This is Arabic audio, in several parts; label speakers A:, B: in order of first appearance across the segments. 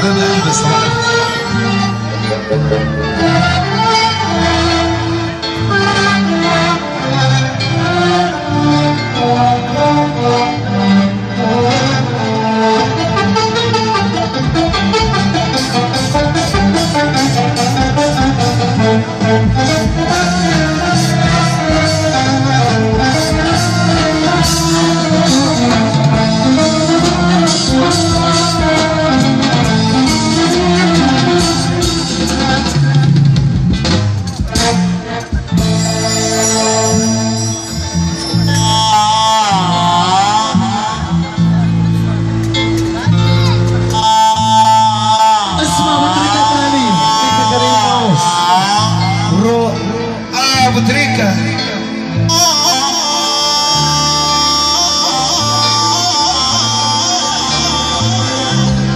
A: حبيب قلبي صراحه.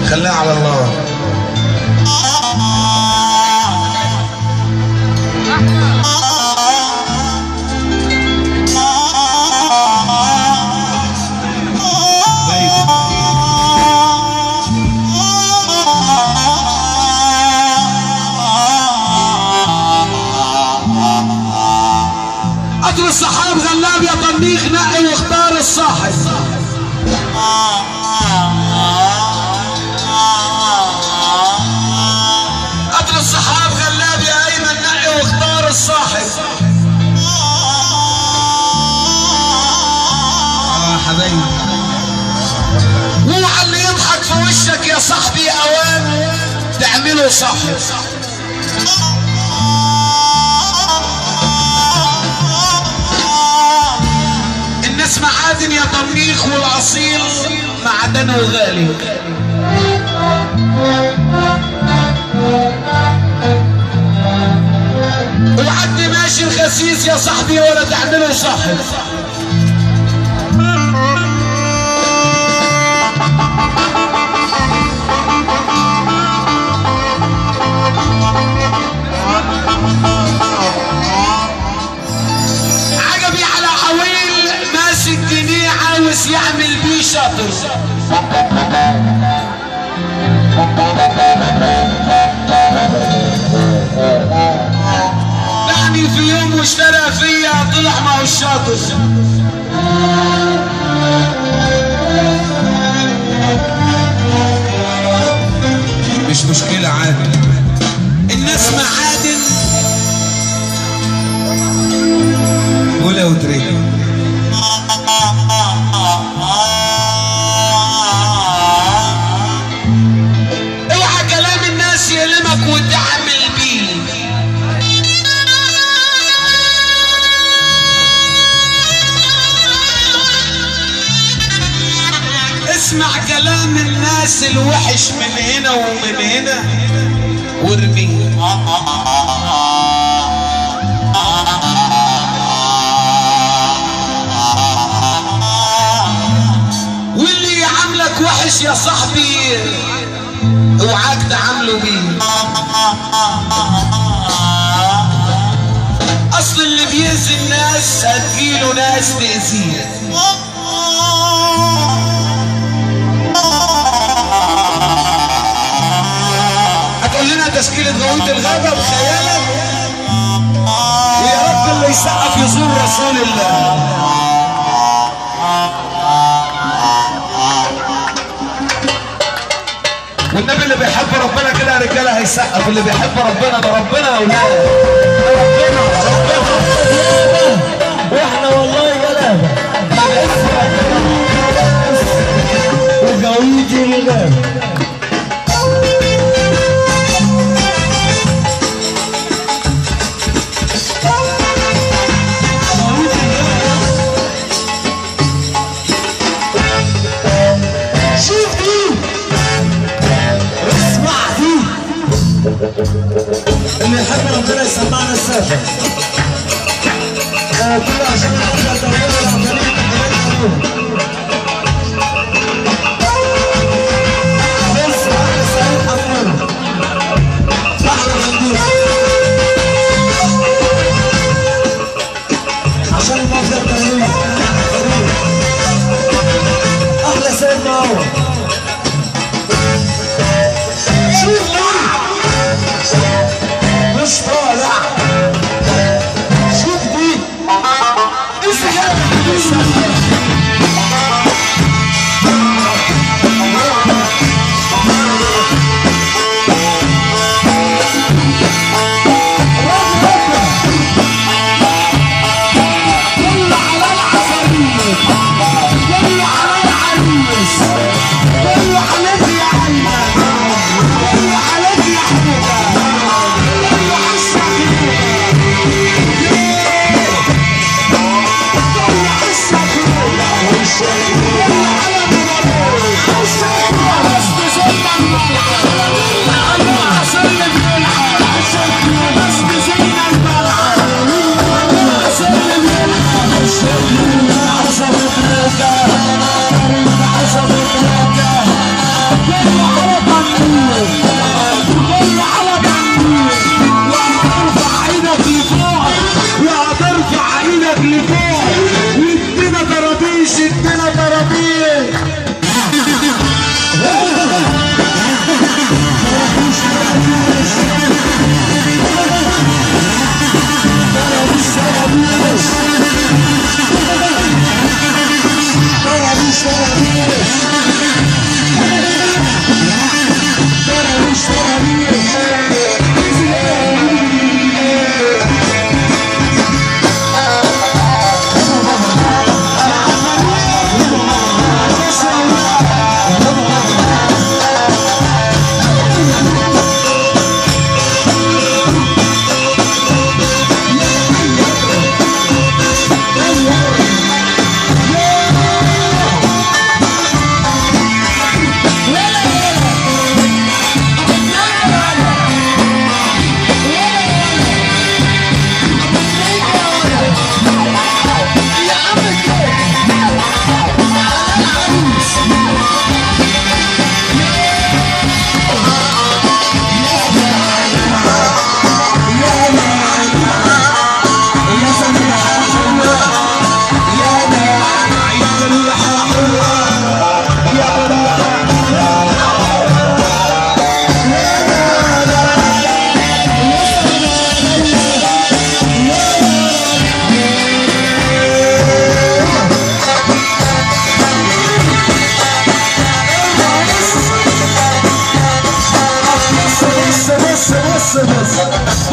A: خليها على الله.
B: قدر الصحاب غلاب يا طنيخ، نقي واختار الصاحب. قدر الصحاب غلاب يا ايمن، نقي واختار الصاحب.
A: حبايبي
B: اوعى اللي يضحك في وشك يا صاحبي اوان تعمله صاحب. الناس معادن يا طنيخ، والاصيل معدنه غالي. وحد ماشي الخسيس يا صاحبي ولا تعمله صاحب. عجبي على عويل ماسك جنيه عاوز يعمل بيه شاطر. يعني في يوم واشترى فيا طلع معه الشاطر.
A: مش مشكلة عادي،
B: الناس معادن.
A: قولها وتريك.
B: اوعى كلام الناس يلمك وتعمل بيه. اسمع كلام الناس الوحش من هنا ومن هنا وارميه. واللي يعاملك وحش يا صاحبي اوعاك تعامله بيه. اصل اللي بيأذي الناس هتجيله ناس تأذيه. هتقول لنا تشكيلة غوية الغابة بخيالك، ويا رب اللي يسقف يزور رسول الله. والنبي اللي بيحب ربنا كده يا رجاله هيسقف. اللي بيحب ربنا ده ربنا يا اولاد، ربنا واحنا والله غلابه وغويتي الغابه.
C: اللي يحب ربنا يسمعنا السافر كله عشان نحضر دورنا العمالين بص احنا سعيد حمود احلى مندوب عشان نحضر دورنا احلى سيد معاوة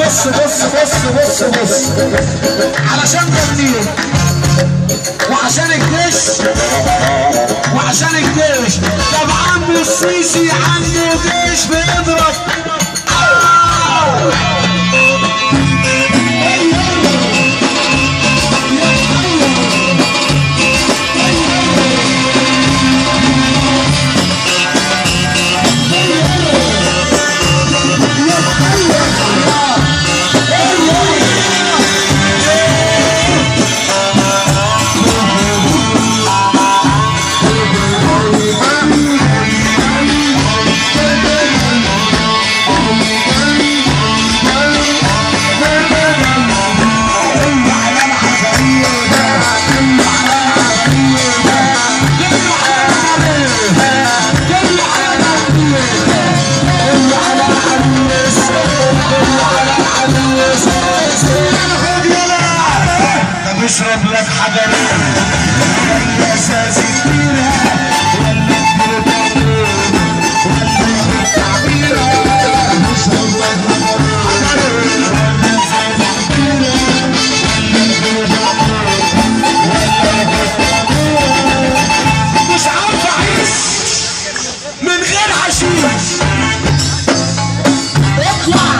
B: بص بص بص بص بص علشان تنين وعشان الجيش وعشان الجيش. طب عمي السيسي عنده جيش بيضرب اشرب لك حجرين يا اساسي كتيرة ولا التعبيرة. اشرب لك حجرين ولا اساسي كتيرة مش عارف اعيش من غير حشيش. اطلع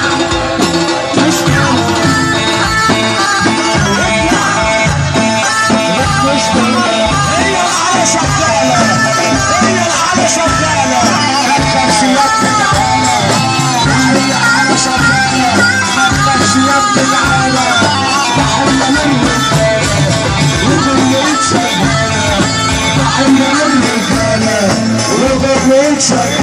C: Shut